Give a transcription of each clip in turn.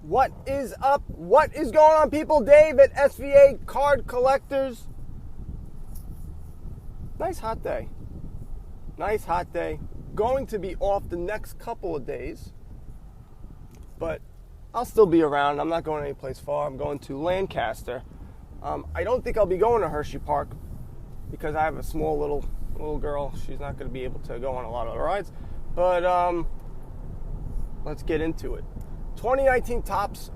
What is up? What is going on, people? Dave at SVA Card Collectors. Nice hot day. Nice hot day. Going to be off the next couple of days, but I'll still be around. I'm not going anyplace far. I'm going to Lancaster. I don't think I'll be going to Hershey Park because I have a small little girl. She's not going to be able to go on a lot of the rides. But let's get into it. 2019 Topps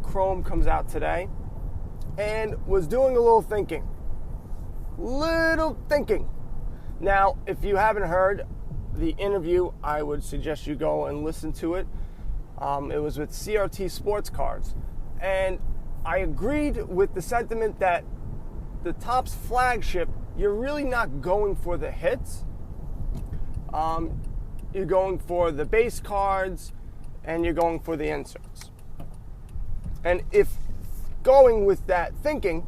Chrome comes out today, and was doing a little thinking. Now, if you haven't heard the interview, I would suggest you go and listen to it. It was with CRT Sports Cards, and I agreed with the sentiment that the Topps flagship, you're really not going for the hits. You're going for the base cards, and you're going for the inserts. And if going with that thinking,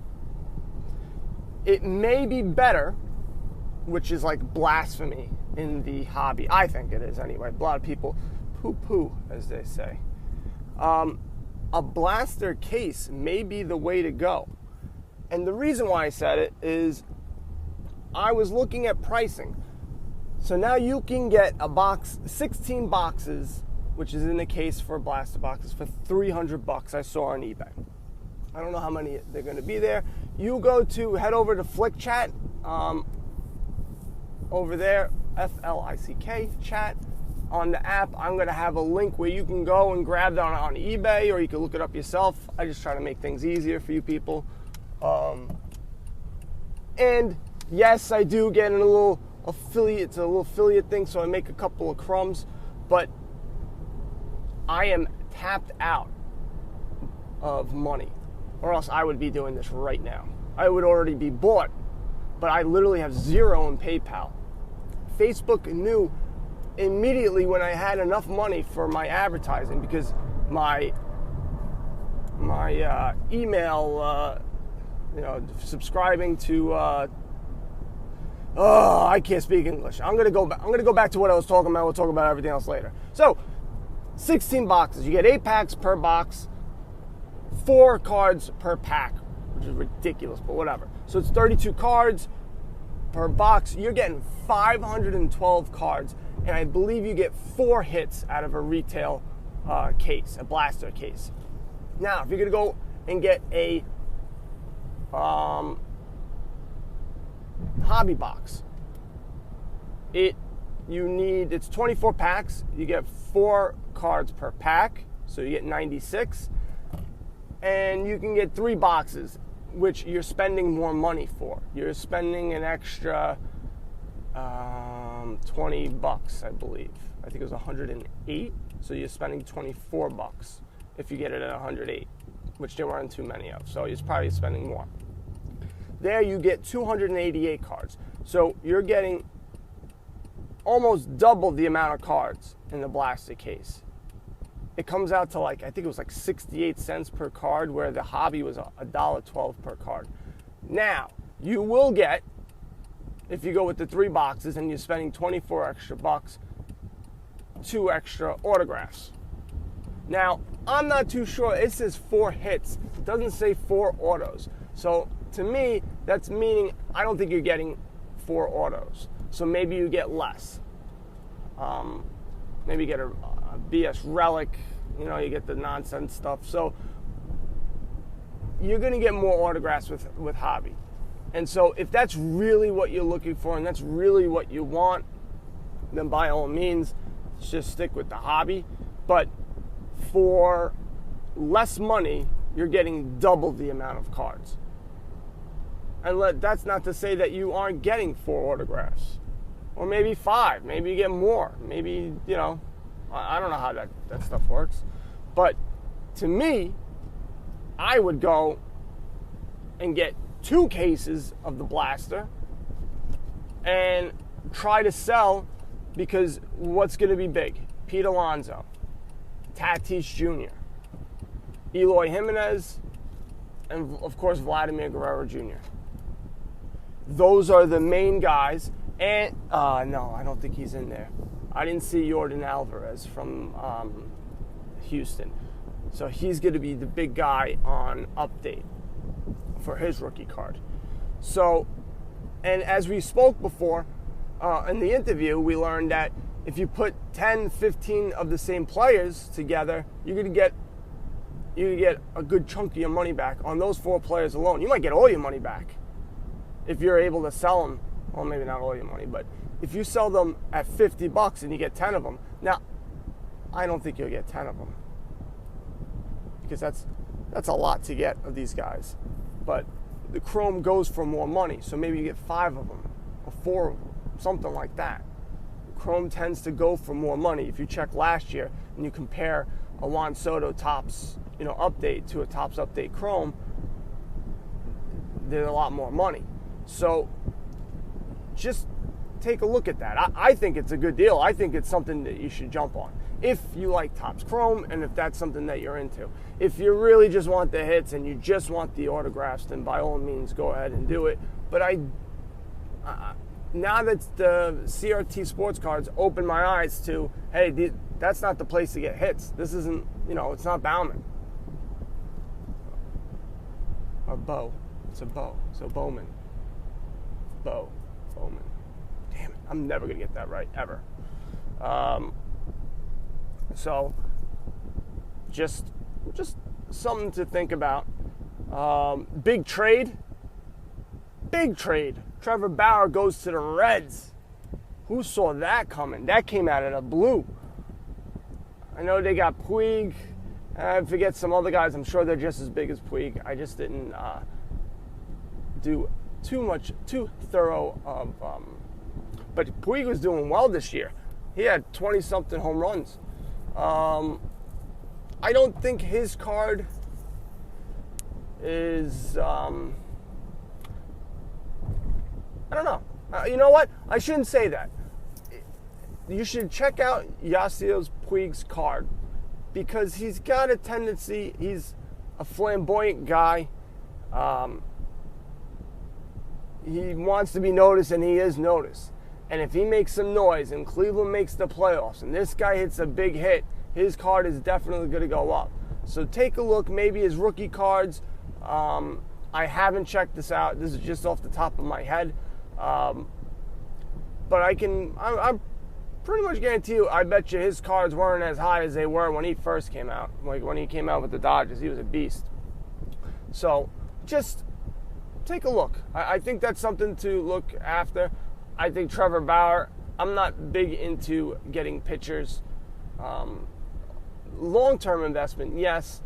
it may be better, which is like blasphemy in the hobby. I think it is anyway. A lot of people poo-poo, as they say. A blaster case may be the way to go. And the reason why I said it is I was looking at pricing. So now you can get a box, 16 boxes, which is in the case for blaster boxes, for $300 I saw on eBay. I don't know how many they're going to be there. You head over to Flick Chat, over there, F-L-I-C-K, chat, on the app. I'm going to have a link where you can go and grab that on eBay, or you can look it up yourself. I just try to make things easier for you people. And yes, I do get a little affiliate thing, so I make a couple of crumbs, but I am tapped out of money, or else I would be doing this right now. I would already be bought, but I literally have zero in PayPal. Facebook knew immediately when I had enough money for my advertising, because my email, subscribing to, I can't speak English. I'm gonna go back to what I was talking about. We'll talk about everything else later. So, 16 boxes. You get 8 packs per box, 4 cards per pack, which is ridiculous, but whatever. So it's 32 cards per box. You're getting 512 cards, and I believe you get 4 hits out of a retail case, a blaster case. Now, if you're going to go and get a hobby box, it's 24 packs. You get 4 cards per pack, so you get 96. And you can get 3 boxes, which you're spending more money for. You're spending an extra $20, I believe. I think it was 108. So you're spending $24 if you get it at 108, which there weren't too many of. So you're probably spending more. There you get 288 cards. So you're getting almost double the amount of cards in the blaster case. It comes out to I think it was 68 cents per card, where the hobby was $1.12 per card. Now, you will get, if you go with the 3 boxes and you're spending 24 extra bucks, 2 extra autographs. Now, I'm not too sure. It says 4 hits. It doesn't say 4 autos. So, to me, that's meaning I don't think you're getting 4 autos. So maybe you get less. Maybe you get a BS relic, you get the nonsense stuff. So you're going to get more autographs with hobby. And so if that's really what you're looking for and that's really what you want, then by all means, just stick with the hobby. But for less money, you're getting double the amount of cards. And that's not to say that you aren't getting 4 autographs. Or maybe 5. Maybe you get more. Maybe, I don't know how that stuff works. But to me, I would go and get 2 cases of the blaster and try to sell, because what's going to be big? Pete Alonso, Tatis Jr., Eloy Jimenez, and of course Vladimir Guerrero Jr. Those are the main guys. And no, I don't think he's in there. I didn't see Jordan Alvarez from Houston. So he's going to be the big guy on update for his rookie card. So, and as we spoke before, in the interview, we learned that if you put 10, 15 of the same players together, you're going to get a good chunk of your money back on those 4 players alone. You might get all your money back if you're able to sell them. Well, maybe not all your money, but if you sell them at $50 and you get 10 of them. Now, I don't think you'll get 10 of them because that's a lot to get of these guys. But the Chrome goes for more money, so maybe you get 5 of them or 4 of them, something like that. Chrome tends to go for more money. If you check last year and you compare a Juan Soto Topps, update to a Topps Update Chrome, there's a lot more money. So just take a look at that. I think it's a good deal. I think it's something that you should jump on if you like Topps Chrome and if that's something that you're into. If you really just want the hits and you just want the autographs, then by all means go ahead and do it. But now that the CRT sports cards open my eyes to, hey, that's not the place to get hits. This isn't, it's not Bauman. Or Bo. It's a Bo. So Bowman. Bowman. Damn it. I'm never going to get that right, ever. So, just something to think about. Big trade. Trevor Bauer goes to the Reds. Who saw that coming? That came out of the blue. I know they got Puig. I forget some other guys. I'm sure they're just as big as Puig. I just didn't do too thorough of. But Puig was doing well this year. He had 20-something home runs. I don't think his card is. I don't know. You know what? I shouldn't say that. You should check out Yasiel Puig's card because he's got a tendency. He's a flamboyant guy. He wants to be noticed, and he is noticed. And if he makes some noise and Cleveland makes the playoffs and this guy hits a big hit, his card is definitely going to go up. So take a look, maybe his rookie cards. I haven't checked this out. This is just off the top of my head. But I'm pretty much guarantee you, I bet you his cards weren't as high as they were when he first came out. Like when he came out with the Dodgers, he was a beast. So just take a look. I think that's something to look after. I think Trevor Bauer, I'm not big into getting pitchers. Long-term investment, yes.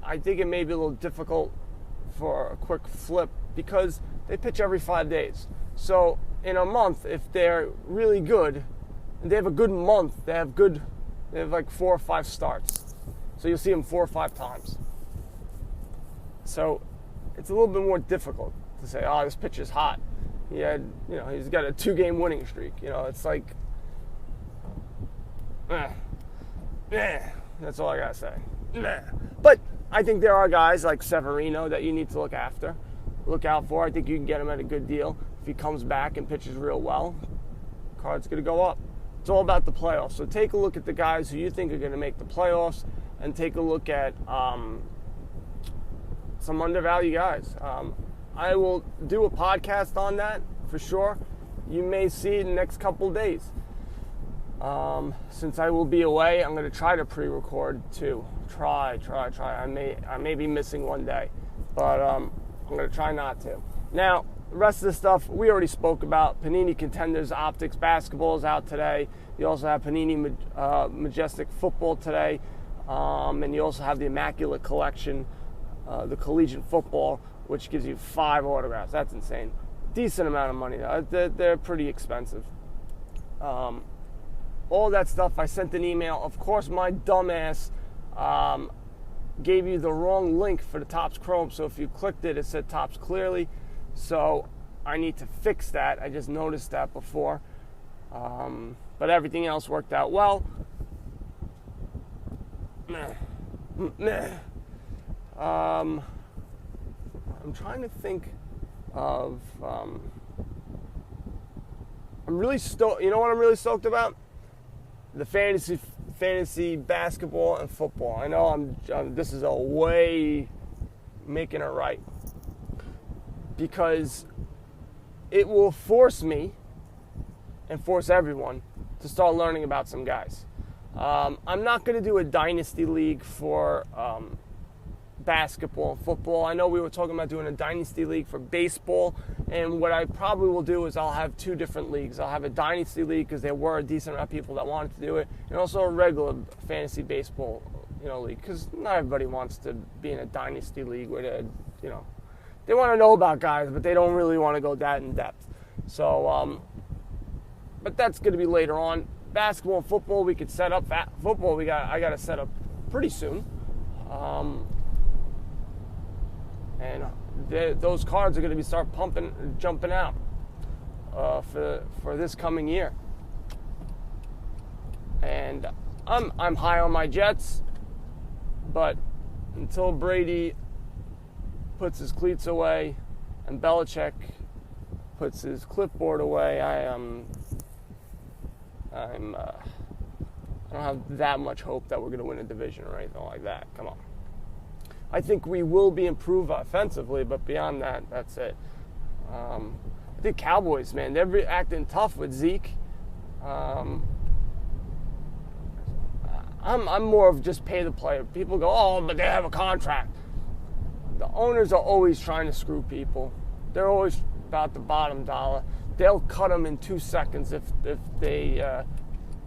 I think it may be a little difficult for a quick flip because they pitch every 5 days. So in a month, if they're really good, and they have a good month, they have like 4 or 5 starts. So you'll see them 4 or 5 times. So it's a little bit more difficult to say, oh, this pitcher's hot. He's got a 2-game winning streak. It's like, that's all I gotta say. But I think there are guys like Severino that you need to look out for. I think you can get him at a good deal. If he comes back and pitches real well, card's gonna go up. It's all about the playoffs. So take a look at the guys who you think are gonna make the playoffs, and take a look at some undervalued guys. I will do a podcast on that for sure. You may see it in the next couple days. Since I will be away, I'm going to try to pre-record too. Try. I may be missing one day, but I'm going to try not to. Now, the rest of the stuff we already spoke about. Panini Contenders Optics Basketball is out today. You also have Panini Majestic Football today, and you also have the Immaculate Collection, the Collegiate Football, which gives you 5 autographs. That's insane. Decent amount of money, though. They're pretty expensive. All that stuff, I sent an email. Of course, my dumbass gave you the wrong link for the Topps Chrome. So if you clicked it, it said Topps Clearly. So I need to fix that. I just noticed that before. But everything else worked out well. I'm trying to think of. I'm really stoked. You know what I'm really stoked about? The fantasy fantasy basketball and football. I know this is a way making it right, because it will force me and force everyone to start learning about some guys. I'm not going to do a dynasty league for basketball and football. I know we were talking about doing a dynasty league for baseball, and what I probably will do is I'll have two different leagues. I'll have a dynasty league because there were a decent amount of people that wanted to do it, and also a regular fantasy baseball, league, because not everybody wants to be in a dynasty league where they want to know about guys, but they don't really want to go that in depth. So, but that's going to be later on. Basketball and football, we could set up. Football, I got to set up pretty soon. And those cards are going to start jumping out for this coming year. And I'm high on my Jets, but until Brady puts his cleats away and Belichick puts his clipboard away, I don't have that much hope that we're going to win a division or anything like that. Come on. I think we will be improved offensively, but beyond that, that's it. I think Cowboys, man, they're acting tough with Zeke. I'm more of just pay the player. People go, oh, but they have a contract. The owners are always trying to screw people. They're always about the bottom dollar. They'll cut them in 2 seconds if they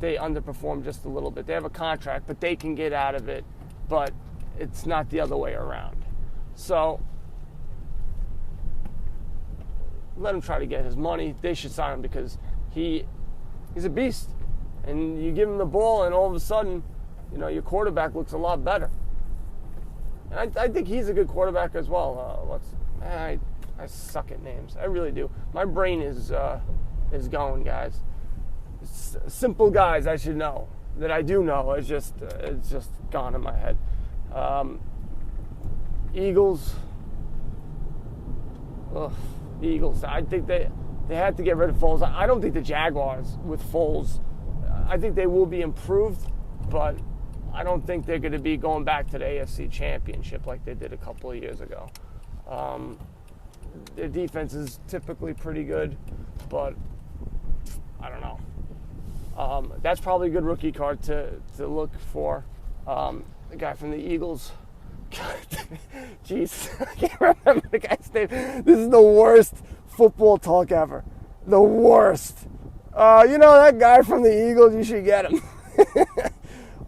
underperform just a little bit. They have a contract, but they can get out of it. But it's not the other way around. So let him try to get his money. They should sign him because he's a beast. And you give him the ball, and all of a sudden, your quarterback looks a lot better. And I think he's a good quarterback as well. I suck at names. I really do. My brain is going, guys. It's simple guys I should know that I do know. It's just gone in my head. Eagles. Eagles. I think they had to get rid of Foles. I don't think the Jaguars with Foles. I think they will be improved, but I don't think they're going to be going back to the AFC Championship like they did a couple of years ago. Their defense is typically pretty good, but I don't know. That's probably a good rookie card to look for. The guy from the Eagles. Jeez, I can't remember the guy's name. This is the worst football talk ever. The worst. That guy from the Eagles, you should get him.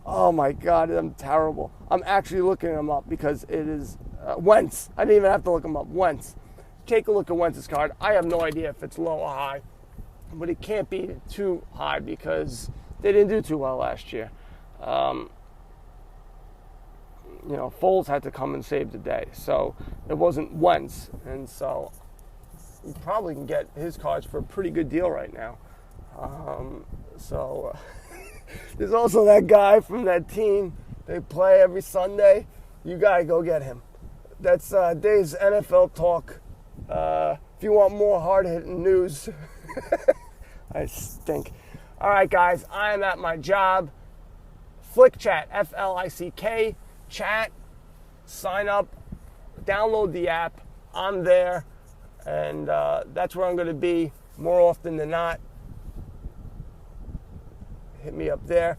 Oh my God, I'm terrible. I'm actually looking him up because it is Wentz. I didn't even have to look him up. Wentz. Take a look at Wentz's card. I have no idea if it's low or high, but it can't be too high because they didn't do too well last year. Foles had to come and save the day, so it wasn't Wentz, and so you probably can get his cards for a pretty good deal right now. There's also that guy from that team. They play every Sunday. You got to go get him. That's Dave's NFL Talk. If you want more hard-hitting news, I stink. All right, guys, I am at my job. Flick Chat, F-L-I-C-K, chat, sign up, download the app. I'm there, and that's where I'm going to be more often than not. Hit me up there.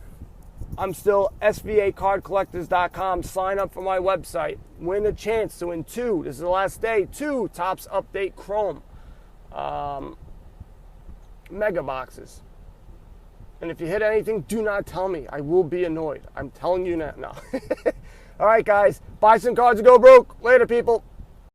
I'm still SVAcardcollectors.com. Sign up for my website. Win a chance to win 2. This is the last day. 2 Topps Update Chrome mega boxes. And if you hit anything, do not tell me. I will be annoyed. I'm telling you now. No. All right, guys. Buy some cards and go broke. Later, people.